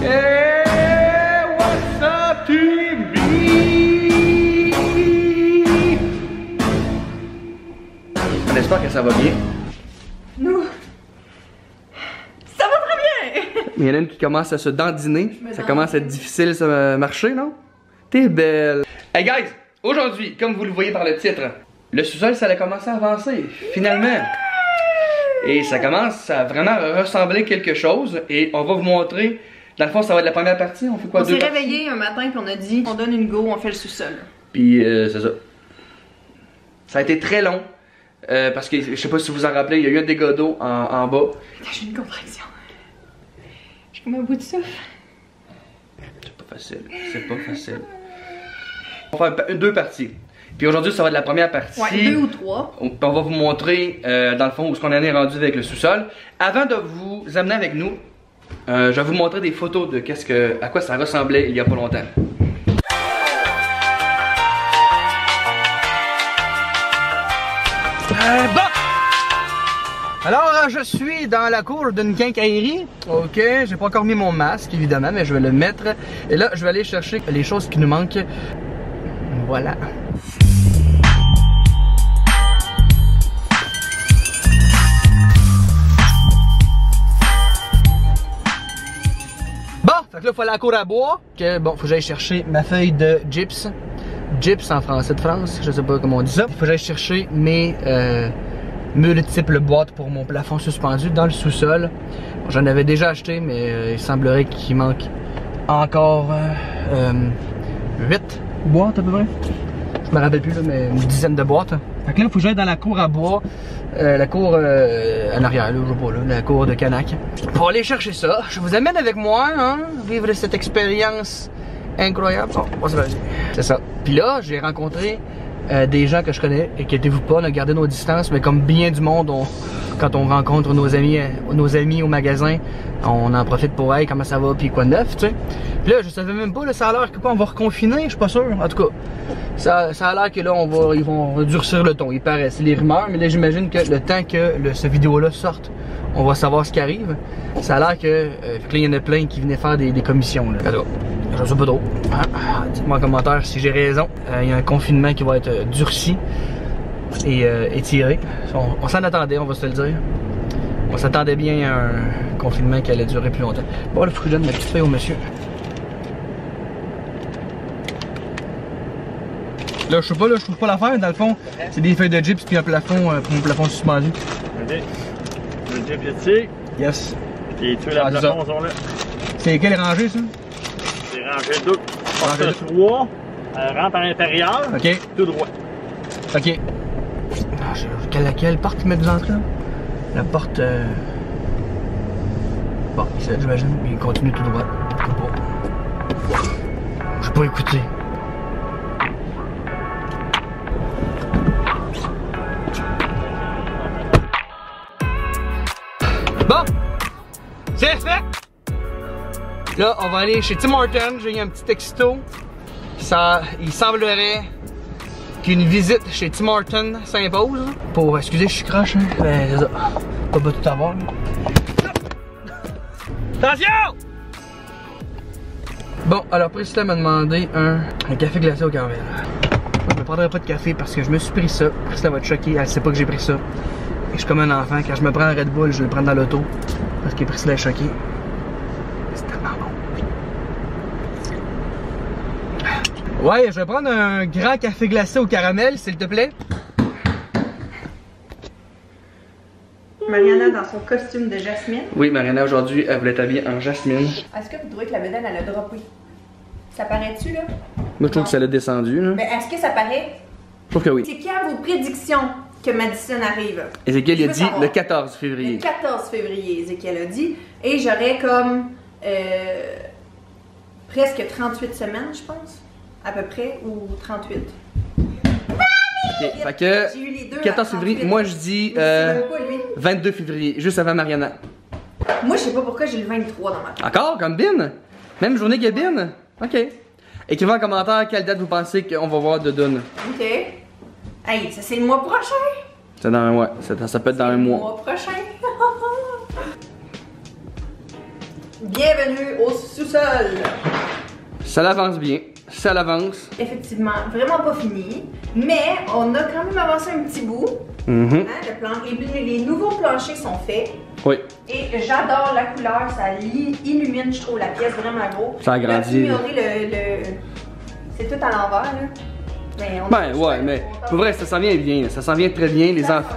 Hey, what's up, TV? On espère que ça va bien. Nous, ça va très bien. Il y en a une qui commence à se dandiner. Ça commence à être difficile ce marcher, non? T'es belle. Hey guys, aujourd'hui, comme vous le voyez par le titre, le sous-sol, ça a commencé à avancer, finalement. Et ça commence à vraiment ressembler quelque chose. Et on va vous montrer. Dans le fond, ça va être la première partie. On fait quoi? On s'est réveillé un matin puis on a dit on donne une go, on fait le sous-sol. Puis c'est ça. Ça a été très long. Parce que je sais pas si vous vous en rappelez, il y a eu un dégât d'eau en bas. J'ai une contraction. J'ai comme un bout de souffle. C'est pas facile. C'est pas facile. On va faire deux parties. Puis aujourd'hui, ça va être la première partie. Ouais, 2 ou 3. On va vous montrer, dans le fond, où est-ce qu'on en est rendu avec le sous-sol. Avant de vous amener avec nous, je vais vous montrer des photos de à quoi ça ressemblait il y a pas longtemps. Bon! Alors, je suis dans la cour d'une quincaillerie. Ok, j'ai pas encore mis mon masque, évidemment, mais je vais le mettre. Et là, je vais aller chercher les choses qui nous manquent. Voilà. Bon, fait que là, il faut aller à la cour à bois. Que, bon, faut que j'aille chercher ma feuille de gyps. Gyps en français de France, je sais pas comment on dit ça. Faut que j'aille chercher mes multiples boîtes pour mon plafond suspendu dans le sous-sol. Bon, j'en avais déjà acheté, mais il semblerait qu'il manque encore 8 boîtes à peu près. Je me rappelle plus là, mais une dizaine de boîtes. Fait que là, il faut que j'aille dans la cour à bois. La cour en arrière, là, je sais pas, là, la cour de Canac. Pour aller chercher ça, je vous amène avec moi, hein, vivre cette expérience incroyable. Oh, on se va. C'est ça. Puis là, j'ai rencontré des gens que je connais, inquiétez-vous pas, on a gardé nos distances, mais comme bien du monde, quand on rencontre nos amis au magasin, on en profite pour hey, comment ça va, puis quoi de neuf, tu sais. Puis là, je savais même pas, là, ça a l'air que on va reconfiner, je suis pas sûr. En tout cas, ça a l'air que là, ils vont durcir le ton, il paraît, c'est les rumeurs, mais là, j'imagine que le temps que cette vidéo-là sorte, on va savoir ce qui arrive. Ça a l'air que, là, il y en a plein qui venaient faire des commissions, là. Alors, je sais pas trop. Dites-moi en commentaire si j'ai raison. Il y a un confinement qui va être durci et étiré. On s'en attendait, on va se le dire. On s'attendait bien à un confinement qui allait durer plus longtemps. Bon, là, il faut que je donne ma petite feuille au monsieur. Là, je sais pas, là, je trouve pas l'affaire, dans le fond, c'est des feuilles de gyps puis un plafond pour mon plafond suspendu. Ok. Le gyps est ici. Yes. Et tu la plafond sont là. C'est quelle rangée, ça? C'est rangé 2. Porte 3. Rentre à l'intérieur. Ok. Tout droit. Ok. Quelle porte ils mettent vous entrée, là? La porte. Bon, ici, j'imagine. Il continue tout droit. J'ai pas écouté. Bon! C'est fait! Là, on va aller chez Tim Hortons. J'ai eu un petit texto. Il semblerait qu'une visite chez Tim Hortons s'impose. Pour, excusez, je suis croche, hein. Ben, c'est ça. Pas tout avoir. Attention! Bon, alors Priscilla m'a demandé un café glacé au caramel. Je ne prendrai pas de café parce que je me suis pris ça. Priscilla va être choquée, elle sait pas que j'ai pris ça. Et je suis comme un enfant, quand je me prends un Red Bull, je le prends dans l'auto. Parce que Priscilla est choquée. C'est tellement bon. Ouais, je vais prendre un grand café glacé au caramel, s'il te plaît. Mariana dans son costume de Jasmine. Oui, Mariana, aujourd'hui, elle voulait être habillée en Jasmine. Est-ce que vous trouvez que la bedaine, elle a droppé? Ça paraît-tu, là? Moi, je trouve que ça l'a descendu, là. Mais est-ce que ça paraît? Je trouve que oui. C'est quand vos prédictions que Madison arrive? Ézéchiel a dit le 14 février. Le 14 février, Ézéchiel a dit. Et j'aurais comme presque 38 semaines, je pense. À peu près, ou 38. Ok, fait que J'ai eu les deux 14 à février, 38. moi je dis Même pas, lui. 22 février, juste avant Mariana. Moi, je sais pas pourquoi j'ai le 23 dans ma tête. Encore, comme Bin? Même journée que Bin? Ok. Écrivez en commentaire quelle date vous pensez qu'on va voir de Dune. Ok. Hey, ça c'est le mois prochain. C'est dans un mois, ça peut être dans un Le mois. mois prochain. Bienvenue au sous-sol. Ça l'avance bien, ça l'avance. Effectivement, vraiment pas fini, mais on a quand même avancé un petit bout. Hein, les nouveaux planchers sont faits. Oui. Et j'adore la couleur, ça illumine, je trouve, la pièce vraiment gros. Ça agrandit. C'est tout à l'envers, là. Mais mais pour vrai, ça s'en vient bien, ça s'en vient très bien. Les enfants.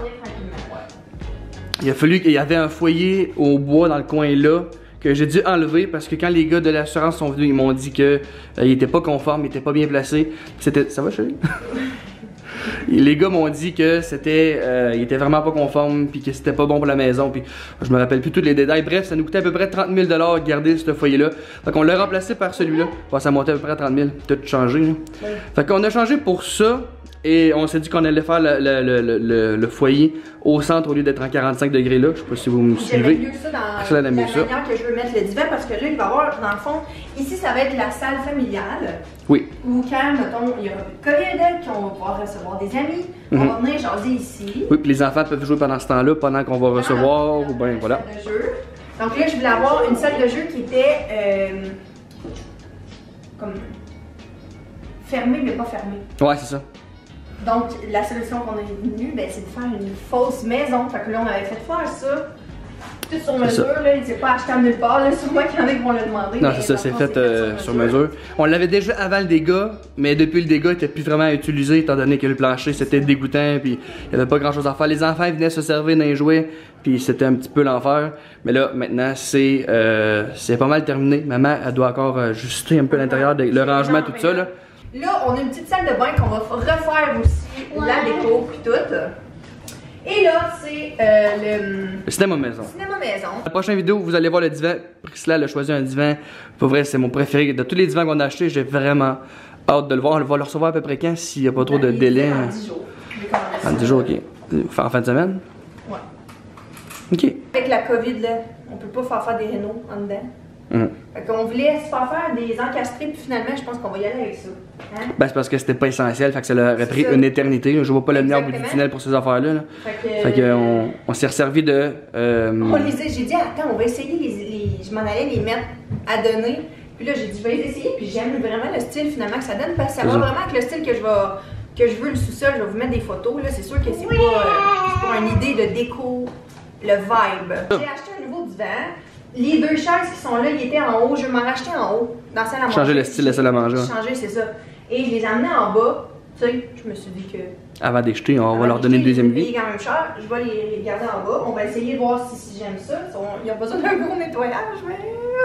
Il a fallu qu'il y avait un foyer au bois dans le coin là que j'ai dû enlever parce que quand les gars de l'assurance sont venus, ils m'ont dit que il était pas conforme, il était pas bien placé. C'était, ça va chérie? Les gars m'ont dit que c'était, il était vraiment pas conforme puis que c'était pas bon pour la maison puis je me rappelle plus tous les détails. Bref, ça nous coûtait à peu près 30 000 $ garder ce foyer là. Fait qu'on l'a remplacé par celui-là. Bon, ça montait à peu près à 30 000. Tout changé. Hein. Oui. Fait qu'on a changé pour ça. Et on s'est dit qu'on allait faire le foyer au centre au lieu d'être en 45 degrés là. Je sais pas si vous me suivez. J'aime mieux ça dans la manière que je veux mettre le divan parce que là, il va y avoir, dans le fond, ici, ça va être la salle familiale. Oui. Où quand, mettons, il y aura plus de COVID, qu'on va pouvoir recevoir des amis, on va venir jaser ici. Oui, puis les enfants peuvent jouer pendant ce temps-là, pendant qu'on va recevoir, ou bien voilà. De jeu. Donc là, je voulais avoir une salle de jeu qui était comme fermée, mais pas fermée. Ouais, c'est ça. Donc, la solution qu'on est venue, ben, c'est de faire une fausse maison. Fait que là, on avait fait faire ça. Tout sur mesure, là. Il s'est pas acheté à nulle part, là. Sûrement qu'il y en a qui vont le demander. Non, c'est ça, c'est fait sur mesure. On l'avait déjà avant le dégât, mais depuis le dégât, il était plus vraiment utilisé étant donné que le plancher c'était dégoûtant, puis il y avait pas grand chose à faire. Les enfants ils venaient se servir d'un jouet, puis c'était un petit peu l'enfer. Mais là, maintenant, c'est pas mal terminé. Maman, elle doit encore ajuster un peu l'intérieur, le rangement, tout ça, là. Là, on a une petite salle de bain qu'on va refaire aussi, la déco puis tout. Et là, c'est le cinéma maison. Cinéma maison. Dans la prochaine vidéo, vous allez voir le divan. Priscilla a choisi un divan. Pour vrai, c'est mon préféré. De tous les divans qu'on a achetés, j'ai vraiment hâte de le voir. On va le recevoir à peu près quand, s'il n'y a pas trop de délai. En 10 jours. En 10 jours, ok. En fin de semaine? Ouais. Ok. Avec la COVID, là, on peut pas faire des rénaux en dedans. Fait qu'on voulait se faire des encastrés, puis finalement, je pense qu'on va y aller avec ça. Hein? Ben, c'est parce que c'était pas essentiel, fait que ça leur aurait pris une éternité. Je vois pas le meilleur bout du tunnel pour ces affaires-là. Là. Fait que on s'est resservi de. J'ai dit, attends, on va essayer je m'en allais les mettre à donner. Puis là, j'ai dit, je vais les essayer, puis j'aime vraiment le style finalement que ça donne, parce que ça va vraiment avec le style que je veux le sous-sol. Je vais vous mettre des photos. Là, c'est sûr que c'est pas une idée de déco, le vibe. J'ai acheté un nouveau divan. Les deux chaises qui sont là, ils étaient en haut. Je vais m'en racheter en haut, dans la salle à manger. Changer le style de la salle à manger. Changer, c'est ça. Et je les ai amenés en bas. Tu sais, je me suis dit que. Avant d'acheter, on va leur donner une deuxième vie. Ils quand même cher. Je vais les garder en bas. On va essayer de voir si j'aime ça. Ils ont besoin d'un gros nettoyage, mais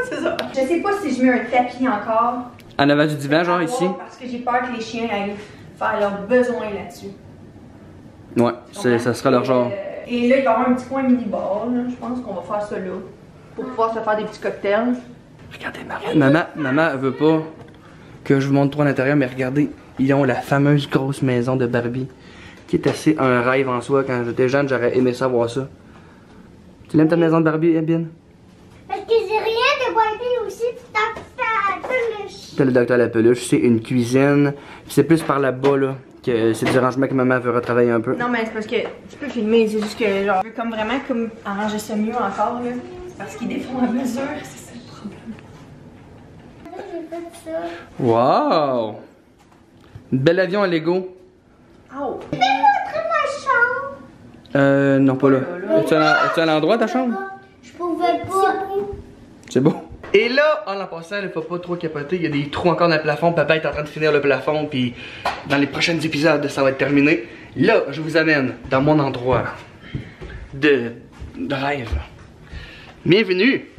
c'est ça. Je sais pas si je mets un tapis encore. En avant du divan, genre ici? Parce que j'ai peur que les chiens aillent faire leurs besoins là-dessus. Ouais, ça sera leur genre. Et là, il va y avoir un petit coin mini-bar. Je pense qu'on va faire ça là. Pour pouvoir se faire des petits cocktails. Regardez, maman, elle veut pas que je vous montre trop à l'intérieur, mais regardez, ils ont la fameuse grosse maison de Barbie, qui est assez un rêve en soi. Quand j'étais jeune, j'aurais aimé ça voir ça. Tu l'aimes ta maison de Barbie, Bien? Parce que j'ai rien de Barbie aussi, T'as le docteur à la peluche, c'est une cuisine, c'est plus par là-bas, là. C'est du rangement que maman veut retravailler un peu. Non, mais c'est parce que tu peux filmer, c'est juste que genre, je veux comme vraiment comme arranger ça mieux encore, là. Parce qu'ils défont à mesure, c'est ça le problème. J'ai fait ça. Wow! Une belle avion à Lego. Oh! Tu peux montrer ma chambre? Non, pas là. Es-tu à l'endroit ta chambre? Je pouvais pas. C'est beau. Et là, en passant, il faut pas trop capoter. Il y a des trous encore dans le plafond. Papa est en train de finir le plafond. Puis dans les prochains épisodes, ça va être terminé. Là, je vous amène dans mon endroit de rêve. Bienvenue!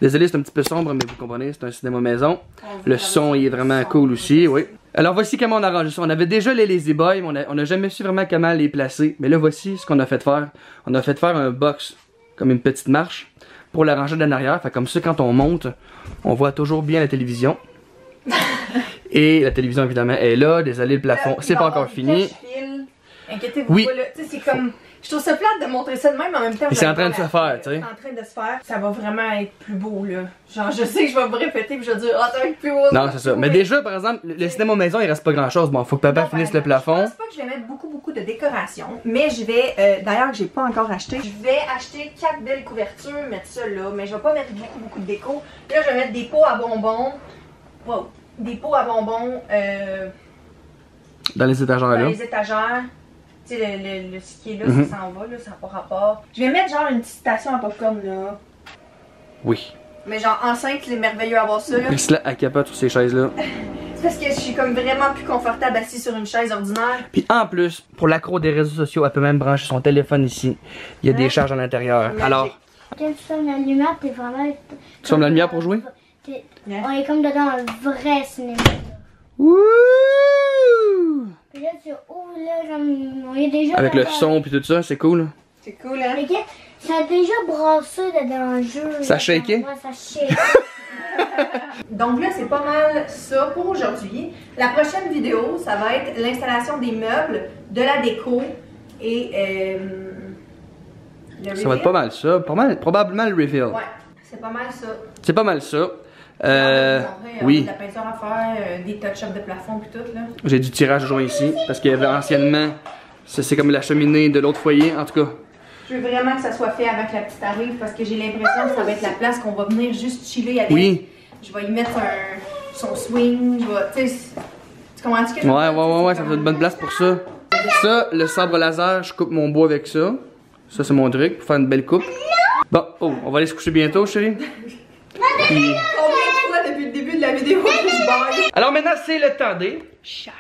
Désolé, c'est un petit peu sombre, mais vous comprenez, c'est un cinéma maison. Le son, il est vraiment cool aussi, oui. Alors voici comment on a arrangé ça. On avait déjà les Lazy Boys, mais on n'a jamais su vraiment comment les placer. Mais là, voici ce qu'on a fait faire. On a fait faire un box, comme une petite marche, pour la ranger d'en arrière. Fait comme ça, quand on monte, on voit toujours bien la télévision. Et la télévision, évidemment, est là. Désolé, le plafond, c'est pas encore fini. Inquiétez-vous pas, là. Tu sais, c'est comme. Je trouve ça plate de montrer ça de même, mais en même temps. Et c'est en train de se faire, tu sais. C'est en train de se faire. Ça va vraiment être plus beau, là. Genre, je sais que je vais me répéter puis je vais dire, ah, ça va être plus beau. Non, c'est ça. Mais déjà, par exemple, le cinéma maison, il reste pas grand chose. Bon, faut que papa finisse le plafond. Je pense pas que je vais mettre beaucoup de décoration, mais je vais, d'ailleurs, que j'ai pas encore acheté. Je vais acheter 4 belles couvertures, mettre ça là, mais je vais pas mettre beaucoup de déco. Là, je vais mettre des pots à bonbons. Wow. Des pots à bonbons, dans les étagères, là. dans les étagères. Tu sais, ce qui est là, ça s'en va, là, ça n'a pas rapport. Je vais mettre genre une petite station à popcorn là. Oui. Mais genre enceinte, c'est merveilleux à voir ça là. Priscilla, elle capote sur ces chaises-là. C'est parce que je suis comme vraiment plus confortable assise sur une chaise ordinaire. Puis en plus, pour l'accro des réseaux sociaux, elle peut même brancher son téléphone ici. Il y a des charges à l'intérieur. Alors. Quand tu fermes la lumière, t'es vraiment. Tu fermes la lumière pour jouer? On est comme dedans un vrai cinéma. Wouh! Puis là, tu ouvres là, comme. On est déjà. Avec le son puis tout ça, c'est cool. C'est cool, hein? Regarde, ça a déjà brassé dans le jeu. Ça shakeait? Ouais, ça shake. Donc là, c'est pas mal ça pour aujourd'hui. La prochaine vidéo, ça va être l'installation des meubles, de la déco et le Ça va être pas mal ça. Probablement le reveal. Ouais, c'est pas mal ça. C'est pas mal ça. Oui. Oui. De la peinture à faire, des touch-ups de plafond puis tout là. J'ai du tirage joint ici parce qu'il y avait anciennement. C'est comme la cheminée de l'autre foyer, en tout cas. Je veux vraiment que ça soit fait avant que la petite arrive parce que j'ai l'impression que ça va être la place qu'on va venir juste chiller avec. Oui. Je vais y mettre son swing, tu comprends ce que je veux dire? Ouais, ça fait une bonne place pour ça. Ça, le sabre laser, je coupe mon bois avec ça. Ça, c'est mon truc pour faire une belle coupe. Bon, oh, on va aller se coucher bientôt, chérie. Puis... Combien de fois depuis le début de la vidéo que je baille? Alors maintenant, c'est le temps des shout-out.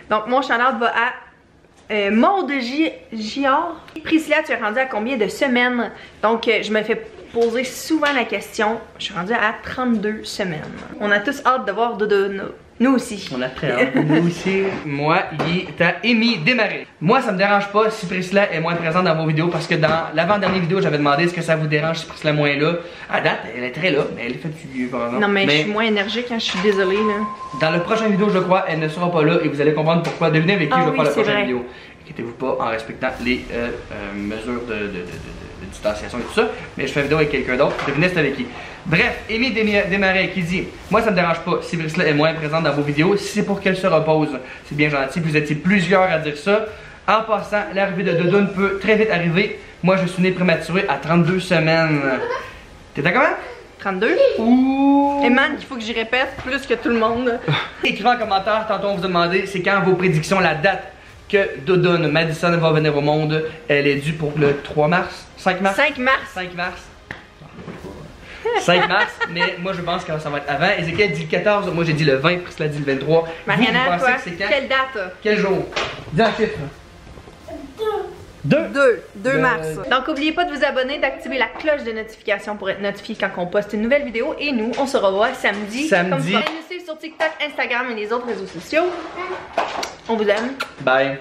Donc, mon shout-out va à Maude Giard. Priscilla, tu es rendue à combien de semaines? Donc, je me fais poser souvent la question. Je suis rendue à 32 semaines. On a tous hâte de voir Dodo. Nous aussi. On a très hâte. Nous aussi. Moi, il est à Amy Desmarais. Moi, ça me dérange pas si Priscilla est moins présente dans vos vidéos parce que dans l'avant-dernière vidéo, j'avais demandé est-ce que ça vous dérange si Priscilla est moins là. À date, elle est très là, mais elle est fatiguée par exemple. Non, mais je suis moins énergique, hein, je suis désolée là. Dans la prochaine vidéo, je crois, elle ne sera pas là et vous allez comprendre pourquoi. Devinez avec qui je vais faire la prochaine vidéo. Inquiétez-vous pas en respectant les mesures de distanciation et tout ça. Mais je fais une vidéo avec quelqu'un d'autre. Devinez c'est avec qui. Bref, Amy Desmarais qui dit moi ça me dérange pas si Priscilla est moins présente dans vos vidéos, si c'est pour qu'elle se repose. C'est bien gentil, vous étiez plusieurs à dire ça. En passant, l'arrivée de Dodoune peut très vite arriver. Moi je suis né prématuré à 32 semaines. T'es d'accord? 32? Ouh! Et man, il faut que j'y répète plus que tout le monde. Écrivez en commentaire, tantôt on vous a demandé c'est quand vos prédictions, la date que Dodoune Madison va venir au monde. Elle est due pour le 3 mars? 5 mars? 5 mars. 5 mars. 5 mars, mais moi je pense que ça va être avant. Ezekiel dit le 14, moi j'ai dit le 20, Priscilla dit le 23. Mariana, vous pensez toi, que c'est quand? quelle date? Quel jour? Dis un chiffre. 2 mars. Donc n'oubliez pas de vous abonner, d'activer la cloche de notification pour être notifié quand on poste une nouvelle vidéo. Et nous, on se revoit samedi. Comme ça. Allez nous suivre sur TikTok, Instagram et les autres réseaux sociaux. On vous aime. Bye.